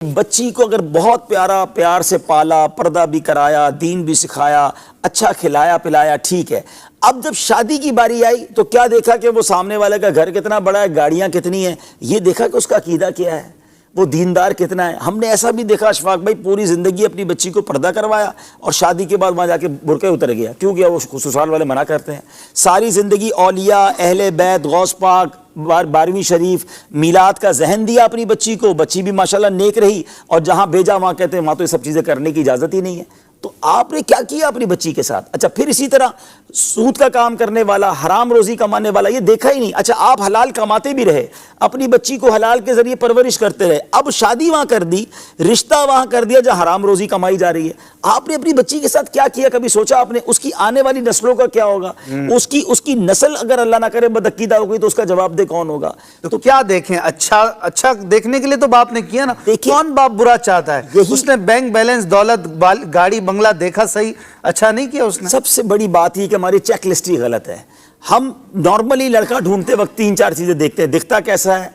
بچی کو اگر بہت پیار سے پالا، پردہ بھی کرایا، دین بھی سکھایا، اچھا کھلایا پلایا، ٹھیک ہے۔ اب جب شادی کی باری آئی تو کیا دیکھا کہ وہ سامنے والے کا گھر کتنا بڑا ہے، گاڑیاں کتنی ہیں، یہ دیکھا کہ اس کا عقیدہ کیا ہے، وہ دیندار کتنا ہے۔ ہم نے ایسا بھی دیکھا اشفاق بھائی، پوری زندگی اپنی بچی کو پردہ کروایا اور شادی کے بعد وہاں جا کے برقعے اتر گیا، کیوں گیا؟ وہ سسرال والے منع کرتے ہیں۔ ساری زندگی اولیاء، اہل بیت، غوث پاک، 12ویں شریف، میلاد کا ذہن دیا اپنی بچی کو، بچی بھی ماشاءاللہ نیک رہی، اور جہاں بھیجا وہاں کہتے ہیں وہاں تو یہ سب چیزیں کرنے کی اجازت ہی نہیں ہے۔ تو آپ نے کیا کیا اپنی بچی کے ساتھ؟ اچھا پھر اسی طرح سود کا کام کرنے والا، حرام روزی کمانے والا، یہ دیکھا ہی نہیں۔ اچھا آپ حلال کماتے بھی رہے، اپنی بچی کو حلال کے ذریعے پرورش کرتے رہے، اب شادی وہاں کر دی، رشتہ وہاں کر دیا جہاں حرام روزی کمائی جا رہی ہے۔ آپ نے اپنی بچی کے ساتھ کیا کیا؟ کبھی سوچا آپ نے اس کی آنے والی نسلوں کا کیا ہوگا؟ اس کی نسل اگر اللہ نہ کرے بدعقیدہ ہو گئی تو اس کا جواب دہ کون ہوگا؟ تو کیا دیکھیں؟ اچھا دیکھنے کے لیے تو باپ نے کیا نا، کون باپ برا چاہتا ہے؟ اس نے بینک بیلنس، دولت، گاڑی بنگلہ دیکھا، صحیح اچھا نہیں کیا اس نے۔ سب سے بڑی بات یہ کہ ہماری چیک لسٹ ہی غلط ہے۔ ہم نارملی لڑکا ڈھونڈتے وقت 3-4 چیزیں دیکھتے ہیں، دکھتا کیسا ہے،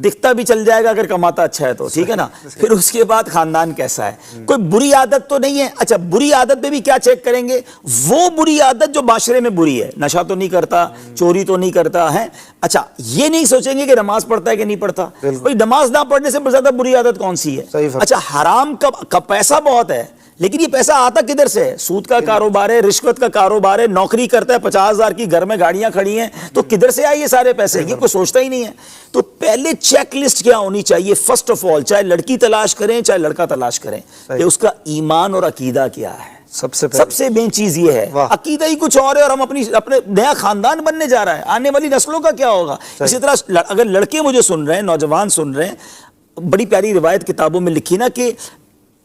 دکھتا بھی چل جائے گا اگر کماتا اچھا ہے تو، ٹھیک ہے نا، پھر اس کے بعد خاندان کیسا ہے، کوئی بری عادت تو نہیں ہے۔ اچھا بری عادت پہ بھی کیا چیک کریں گے؟ وہ بری عادت جو معاشرے میں بری ہے، نشہ تو نہیں کرتا، چوری تو نہیں کرتا ہے۔ اچھا یہ نہیں سوچیں گے کہ نماز پڑھتا ہے کہ نہیں پڑھتا، بھئی نماز نہ پڑھنے سے زیادہ بری عادت کون سی ہے؟ اچھا حرام کا پیسہ بہت ہے، لیکن یہ پیسہ آتا کدھر سے ہے؟ سود کا کاروبار ہے، رشوت کا کاروبار ہے، نوکری کرتا ہے 50,000 کی، گھر میں گاڑیاں کھڑی ہیں، تو کدھر سے آئے یہ سارے پیسے؟ یہ کوئی سوچتا ہی نہیں ہے۔ تو پہلے چیک لسٹ کیا ہونی چاہیے؟ فرسٹ آف آل، چاہے لڑکی تلاش کریں چاہے لڑکا تلاش کریں، کہ اس کا ایمان اور عقیدہ کیا ہے۔ سب سے مین چیز یہ ہے، عقیدہ ہی کچھ اور ہے، اور ہم اپنے نیا خاندان بننے جا رہا ہے، آنے والی نسلوں کا کیا ہوگا؟ اسی طرح اگر لڑکے مجھے سن رہے ہیں، نوجوان سن رہے ہیں، بڑی پیاری روایت کتابوں میں لکھی نا کہ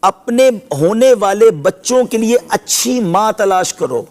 اپنے ہونے والے بچوں کے لیے اچھی ماں تلاش کرو،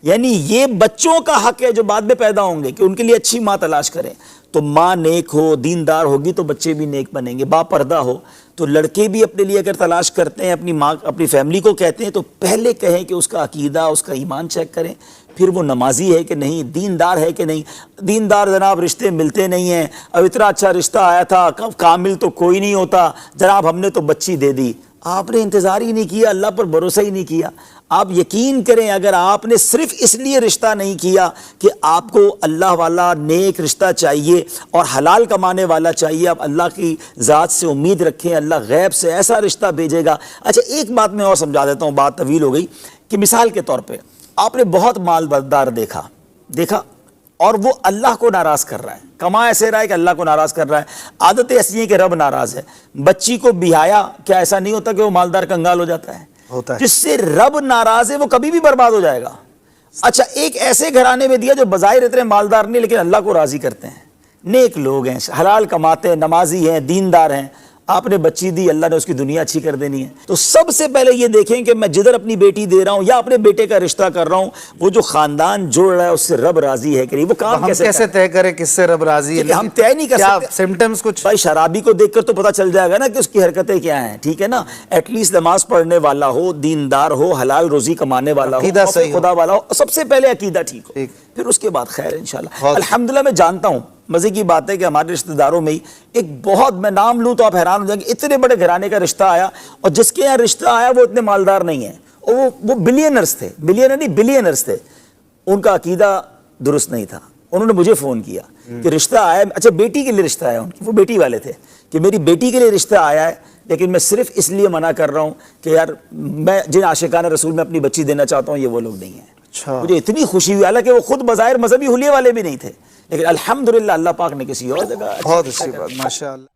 یعنی یہ بچوں کا حق ہے جو بعد میں پیدا ہوں گے کہ ان کے لیے اچھی ماں تلاش کریں۔ تو ماں نیک ہو، دیندار ہوگی تو بچے بھی نیک بنیں گے، با پردہ ہو۔ تو لڑکے بھی اپنے لیے اگر تلاش کرتے ہیں، اپنی ماں اپنی فیملی کو کہتے ہیں، تو پہلے کہیں کہ اس کا عقیدہ، اس کا ایمان چیک کریں، پھر وہ نمازی ہے کہ نہیں، دیندار ہے کہ نہیں۔ دیندار جناب رشتے ملتے نہیں ہیں، اب اتنا اچھا رشتہ آیا تھا، کامل تو کوئی نہیں ہوتا جناب، ہم نے تو بچی دے دی۔ آپ نے انتظار ہی نہیں کیا، اللہ پر بھروسہ ہی نہیں کیا۔ آپ یقین کریں، اگر آپ نے صرف اس لیے رشتہ نہیں کیا کہ آپ کو اللہ والا نیک رشتہ چاہیے اور حلال کمانے والا چاہیے، آپ اللہ کی ذات سے امید رکھیں، اللہ غیب سے ایسا رشتہ بھیجے گا۔ اچھا ایک بات میں اور سمجھا دیتا ہوں، بات طویل ہو گئی، کہ مثال کے طور پہ آپ نے بہت مالدار دیکھا اور وہ اللہ کو ناراض کر رہا ہے، کما ایسے رہا ہے کہ اللہ کو ناراض کر رہا ہے، عادت ایسی ہے کہ رب ناراض ہے۔ بچی کو بیایا، کیا ایسا نہیں ہوتا کہ وہ مالدار کنگال ہو جاتا ہے؟ جس سے رب ناراض ہے وہ کبھی بھی برباد ہو جائے گا۔ اچھا ایک ایسے گھرانے میں دیا جو بظاہر اتنے مالدار نہیں لیکن اللہ کو راضی کرتے ہیں، نیک لوگ ہیں، حلال کماتے ہیں، نمازی ہیں، دیندار ہیں، آپ نے بچی دی، اللہ نے اس کی دنیا اچھی کر دینی ہے۔ تو سب سے پہلے یہ دیکھیں کہ میں جدھر اپنی بیٹی دے رہا ہوں یا اپنے بیٹے کا رشتہ کر رہا ہوں، وہ جو خاندان جوڑ رہا ہے اس سے رب راضی ہے کہ نہیں۔ وہ کام کیسے طے کریں کس سے رب راضی ہے؟ ہم طے نہیں کر سکتے۔ سمپٹمز کچھ بھائی شرابی کو دیکھ کر تو پتہ چل جائے گا نا کہ اس کی حرکتیں کیا ہیں، ٹھیک ہے نا۔ ایٹ لیسٹ نماز پڑھنے والا ہو، دیندار ہو، حلال روزی کمانے والا ہو، خدا والا ہو، سب سے پہلے عقیدہ ٹھیک ہو، پھر اس کے بعد خیر انشاءاللہ۔ الحمدللہ میں جانتا ہوں، مزے کی بات ہے کہ ہمارے رشتہ داروں میں ہی ایک بہت، میں نام لوں تو آپ حیران ہو جائیں گے، اتنے بڑے گھرانے کا رشتہ آیا، اور جس کے یہاں رشتہ آیا وہ اتنے مالدار نہیں ہیں، وہ بلینرز تھے، بلینرز تھے، ان کا عقیدہ درست نہیں تھا۔ انہوں نے مجھے فون کیا کہ رشتہ آیا، اچھا بیٹی کے لیے رشتہ آیا ان کی، وہ بیٹی والے تھے، کہ میری بیٹی کے لیے رشتہ آیا ہے، لیکن میں صرف اس لیے منع کر رہا ہوں کہ یار میں جن عاشقان رسول میں اپنی بچی دینا چاہتا ہوں یہ وہ لوگ نہیں ہیں۔ مجھے اتنی خوشی ہوئی، حالانکہ وہ خود بظاہر مذہبی حلیے والے بھی نہیں تھے، لیکن الحمدللہ اللہ پاک نے کسی اور جگہ۔ بہت اچھی بات، ماشاءاللہ۔